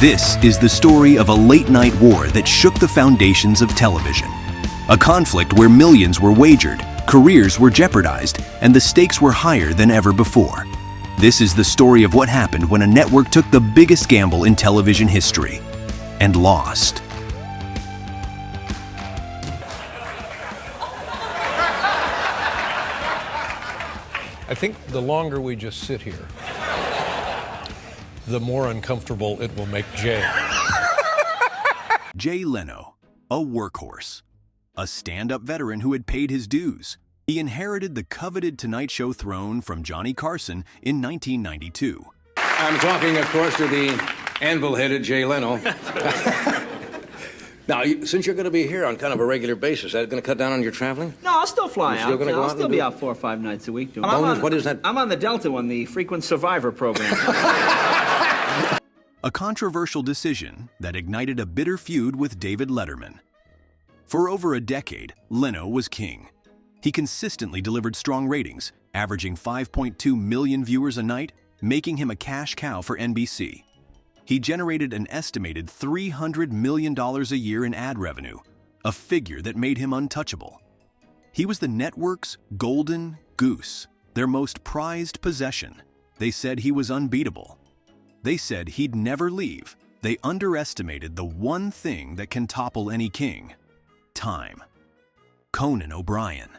This is the story of a late-night war that shook the foundations of television. A conflict where millions were wagered, careers were jeopardized, and the stakes were higher than ever before. This is the story of what happened when a network took the biggest gamble in television history and lost. I think the longer we just sit here, the more uncomfortable it will make Jay. Jay Leno, a workhorse, a stand-up veteran who had paid his dues. He inherited the coveted Tonight Show throne from Johnny Carson in 1992. I'm talking, of course, to the anvil-headed Jay Leno. Now, since you're going to be here on kind of a regular basis, is that going to cut down on your traveling? No, I'll still fly out. I'll still be out 4 or 5 nights a week doing bonus? What is that? I'm on the Delta one, the Frequent Survivor program. A controversial decision that ignited a bitter feud with David Letterman. For over a decade, Leno was king. He consistently delivered strong ratings, averaging 5.2 million viewers a night, making him a cash cow for NBC. He generated an estimated $300 million a year in ad revenue, a figure that made him untouchable. He was the network's golden goose, their most prized possession. They said he was unbeatable. They said he'd never leave. They underestimated the one thing that can topple any king: time. Conan O'Brien.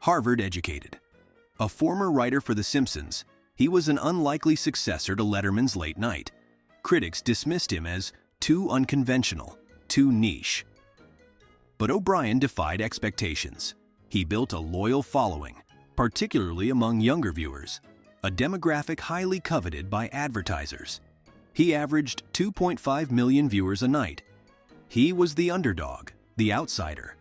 Harvard-educated. A former writer for The Simpsons, he was an unlikely successor to Letterman's late night. Critics dismissed him as too unconventional, too niche. But O'Brien defied expectations. He built a loyal following, particularly among younger viewers, a demographic highly coveted by advertisers. He averaged 2.5 million viewers a night. He was the underdog, the outsider.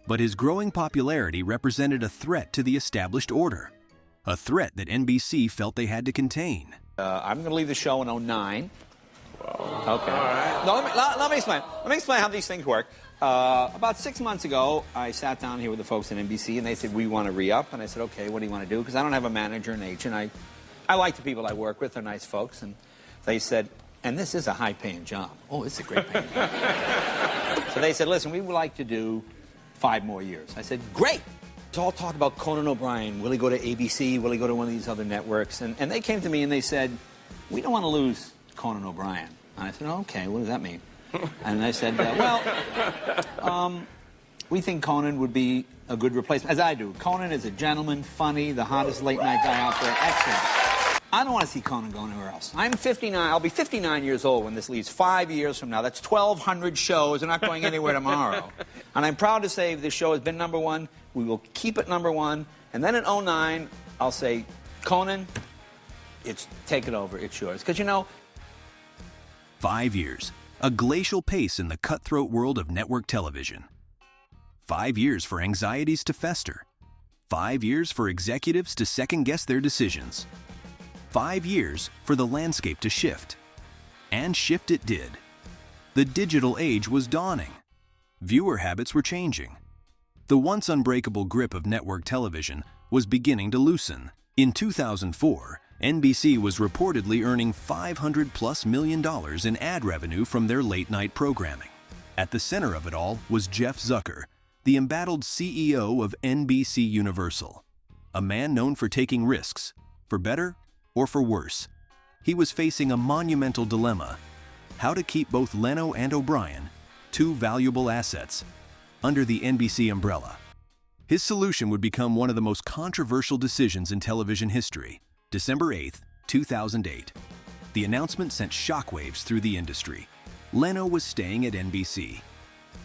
But his growing popularity represented a threat to the established order, a threat that NBC felt they had to contain. I'm going to leave the show in 2009. Whoa. Okay. All right. No, let me explain. Let me explain how these things work. About 6 months ago, I sat down here with the folks at NBC, and they said, we want to re-up. And I said, okay, what do you want to do? Because I don't have a manager and agent. I like the people I work with. They're nice folks. And they said, and this is a high-paying job. Oh, it's a great paying job. So they said, listen, we would like to do 5 more years. I said, great. It's all talk about Conan O'Brien. Will he go to ABC? Will he go to one of these other networks? And they came to me and they said, we don't want to lose Conan O'Brien. And I said, oh, okay, what does that mean? And they said, we think Conan would be a good replacement, as I do. Conan is a gentleman, funny, the hottest late-night guy out there, excellent. I don't want to see Conan go anywhere else. I'm 59. I'll be 59 years old when this leaves. 5 years from now. That's 1,200 shows. They're not going anywhere tomorrow. And I'm proud to say this show has been #1. We will keep it #1. And then in 2009, I'll say, Conan, take it over. It's yours. Because, you know... 5 years. A glacial pace in the cutthroat world of network television. 5 years for anxieties to fester. 5 years for executives to second-guess their decisions. 5 years for the landscape to shift. And shift it did. The digital age was dawning. Viewer habits were changing. The once unbreakable grip of network television was beginning to loosen. In 2004, NBC was reportedly earning $500+ million in ad revenue from their late-night programming. At the center of it all was Jeff Zucker, the embattled CEO of NBC Universal, a man known for taking risks, for better or for worse. He was facing a monumental dilemma: how to keep both Leno and O'Brien, 2 valuable assets, under the NBC umbrella. His solution would become one of the most controversial decisions in television history. December 8, 2008. The announcement sent shockwaves through the industry. Leno was staying at NBC.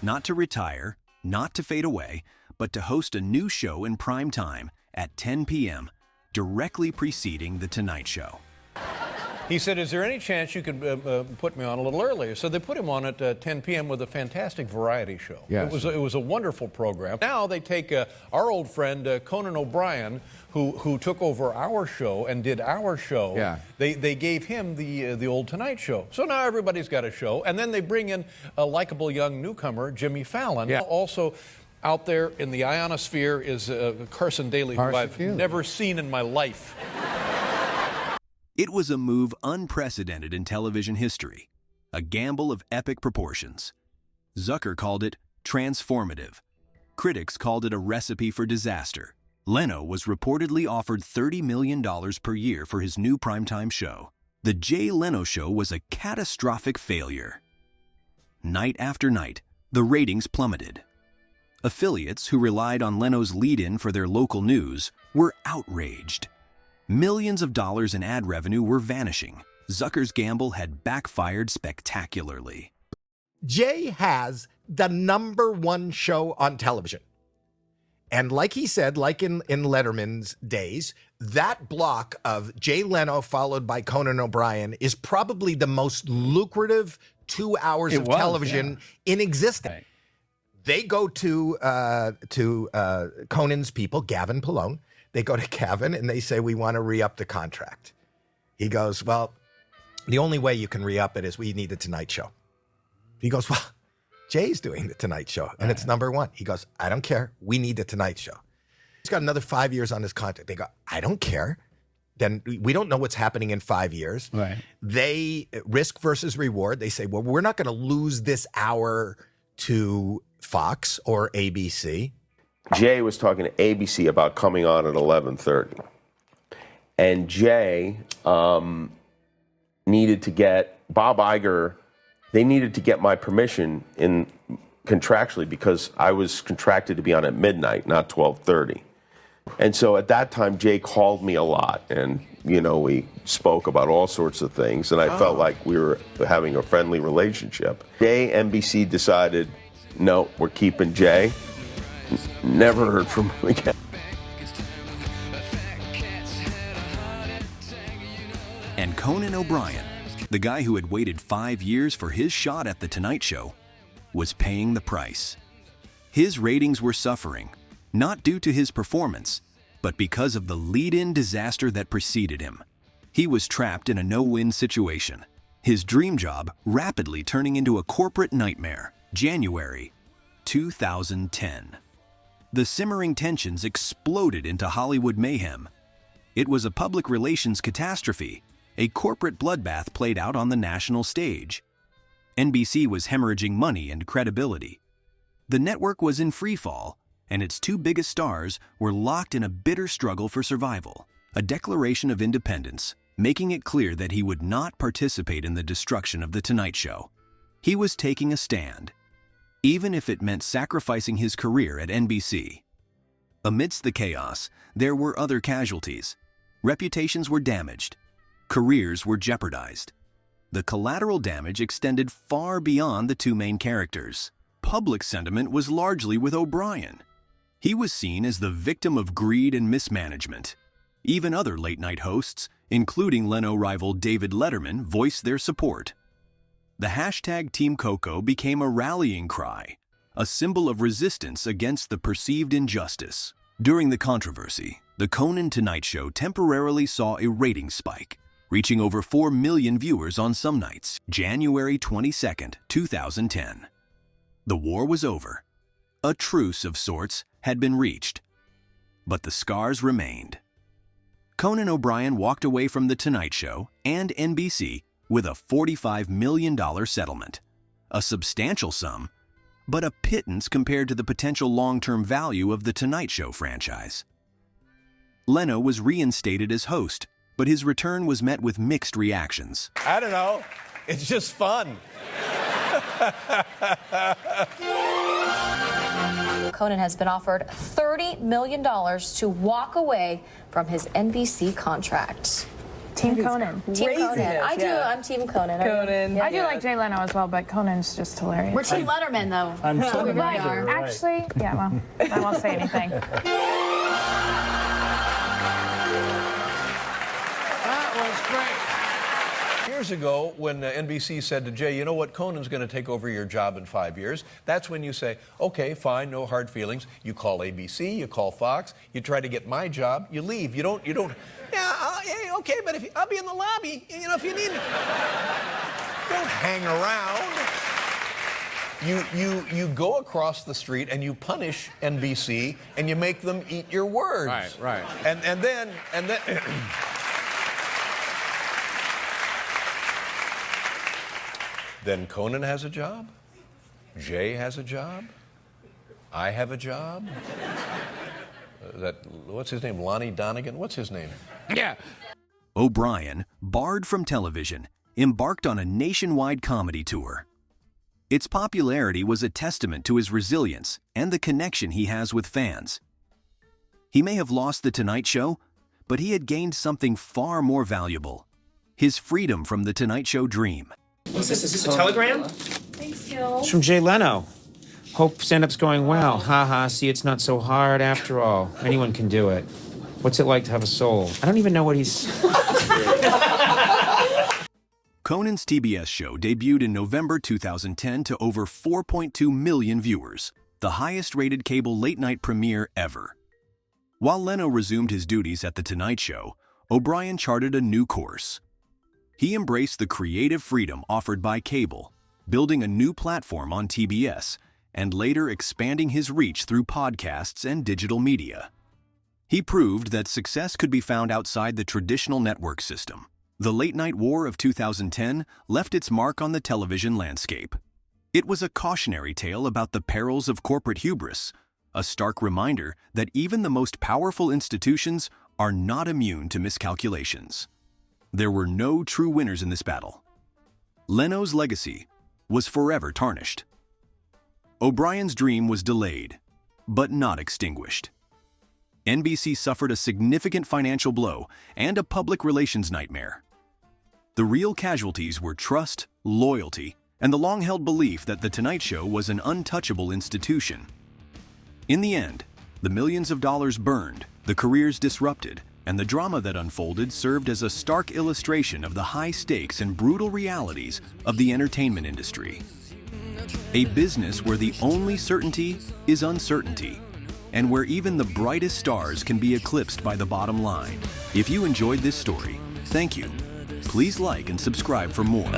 Not to retire, not to fade away, but to host a new show in prime time at 10 p.m., directly preceding The Tonight Show. He said, is there any chance you could put me on a little earlier? So they put him on at 10 p.m. with a fantastic variety show. Yes. It was a wonderful program. Now they take our old friend Conan O'Brien, who took over our show and did our show. Yeah. They gave him the old Tonight Show. So now everybody's got a show. And then they bring in a likable young newcomer, Jimmy Fallon. Yeah. Also out there in the ionosphere is Carson Daly, who I've never seen in my life. It was a move unprecedented in television history. a gamble of epic proportions. Zucker called it transformative. Critics called it a recipe for disaster. Leno was reportedly offered $30 million per year for his new primetime show. The Jay Leno Show was a catastrophic failure. Night after night, the ratings plummeted. Affiliates who relied on Leno's lead-in for their local news were outraged. Millions of dollars in ad revenue were vanishing. Zucker's gamble had backfired spectacularly. Jay has the #1 show on television. And like he said, like in Letterman's days, that block of Jay Leno followed by Conan O'Brien is probably the most lucrative 2 hours of television in existence. Right. They go to Conan's people, Gavin Pallone. They go to Gavin and they say, we want to re-up the contract. He goes, well, the only way you can re-up it is we need the Tonight Show. He goes, well, Jay's doing the Tonight Show, and it's #1. He goes, I don't care. We need the Tonight Show. He's got another 5 years on his contract. They go, I don't care. Then we don't know what's happening in 5 years. Right. They risk versus reward. They say, well, we're not going to lose this hour to Fox or ABC. Jay was talking to ABC about coming on at 11:30. And Jay needed to get Bob Iger. They needed to get my permission in contractually because I was contracted to be on at midnight, not 12:30. And so at that time, Jay called me a lot, and we spoke about all sorts of things, and I felt like we were having a friendly relationship. Jay, NBC decided, no, we're keeping Jay. Never heard from him again. And Conan O'Brien, the guy who had waited 5 years for his shot at The Tonight Show, was paying the price. His ratings were suffering, not due to his performance, but because of the lead-in disaster that preceded him. He was trapped in a no-win situation, his dream job rapidly turning into a corporate nightmare. January 2010. The simmering tensions exploded into Hollywood mayhem. It was a public relations catastrophe, a corporate bloodbath played out on the national stage. NBC was hemorrhaging money and credibility. The network was in freefall, and its two biggest stars were locked in a bitter struggle for survival, a declaration of independence, making it clear that he would not participate in the destruction of The Tonight Show. He was taking a stand, even if it meant sacrificing his career at NBC. Amidst the chaos, there were other casualties. Reputations were damaged. Careers were jeopardized. The collateral damage extended far beyond the two main characters. Public sentiment was largely with O'Brien. He was seen as the victim of greed and mismanagement. Even other late-night hosts, including Leno rival David Letterman, voiced their support. The hashtag Team Coco became a rallying cry, a symbol of resistance against the perceived injustice. During the controversy, the Conan Tonight Show temporarily saw a ratings spike, reaching over 4 million viewers on some nights. January 22nd, 2010. The war was over. A truce of sorts had been reached. But the scars remained. Conan O'Brien walked away from The Tonight Show and NBC with a $45 million settlement. A substantial sum, but a pittance compared to the potential long-term value of The Tonight Show franchise. Leno was reinstated as host, but his return was met with mixed reactions. I don't know. It's just fun. Conan has been offered $30 million to walk away from his NBC contract. Team Conan. Team Conan. I'm Team Conan. Conan. I do like Jay Leno as well, but Conan's just hilarious. We're Team Letterman, though. I'm Team Letterman. Right. Actually, yeah, well, I won't say anything. That was great. Years ago, when NBC said to Jay, you know what, Conan's going to take over your job in 5 years, that's when you say, okay, fine, no hard feelings. You call ABC, you call Fox, you try to get my job, you leave. You don't, yeah, okay, but I'll be in the lobby, if you need me. Don't hang around. You go across the street and you punish NBC and you make them eat your words. Right. And then Then Conan has a job. Jay has a job. I have a job. What's his name? Lonnie Donegan? What's his name? Yeah. O'Brien, barred from television, embarked on a nationwide comedy tour. Its popularity was a testament to his resilience and the connection he has with fans. He may have lost The Tonight Show, but he had gained something far more valuable: his freedom from The Tonight Show dream. What's this? Is this a telegram? Thanks, Gil. It's from Jay Leno. Hope stand-up's going well. Ha, see, it's not so hard after all. Anyone can do it. What's it like to have a soul? I don't even know what he's... Conan's TBS show debuted in November 2010 to over 4.2 million viewers, the highest-rated cable late-night premiere ever. While Leno resumed his duties at The Tonight Show, O'Brien charted a new course. He embraced the creative freedom offered by cable, building a new platform on TBS, and later expanding his reach through podcasts and digital media. He proved that success could be found outside the traditional network system. The late-night war of 2010 left its mark on the television landscape. It was a cautionary tale about the perils of corporate hubris, a stark reminder that even the most powerful institutions are not immune to miscalculations. There were no true winners in this battle. Leno's legacy was forever tarnished. O'Brien's dream was delayed, but not extinguished. NBC suffered a significant financial blow and a public relations nightmare. The real casualties were trust, loyalty, and the long-held belief that The Tonight Show was an untouchable institution. In the end, the millions of dollars burned, the careers disrupted, and the drama that unfolded served as a stark illustration of the high stakes and brutal realities of the entertainment industry. A business where the only certainty is uncertainty, and where even the brightest stars can be eclipsed by the bottom line. If you enjoyed this story, thank you. Please like and subscribe for more.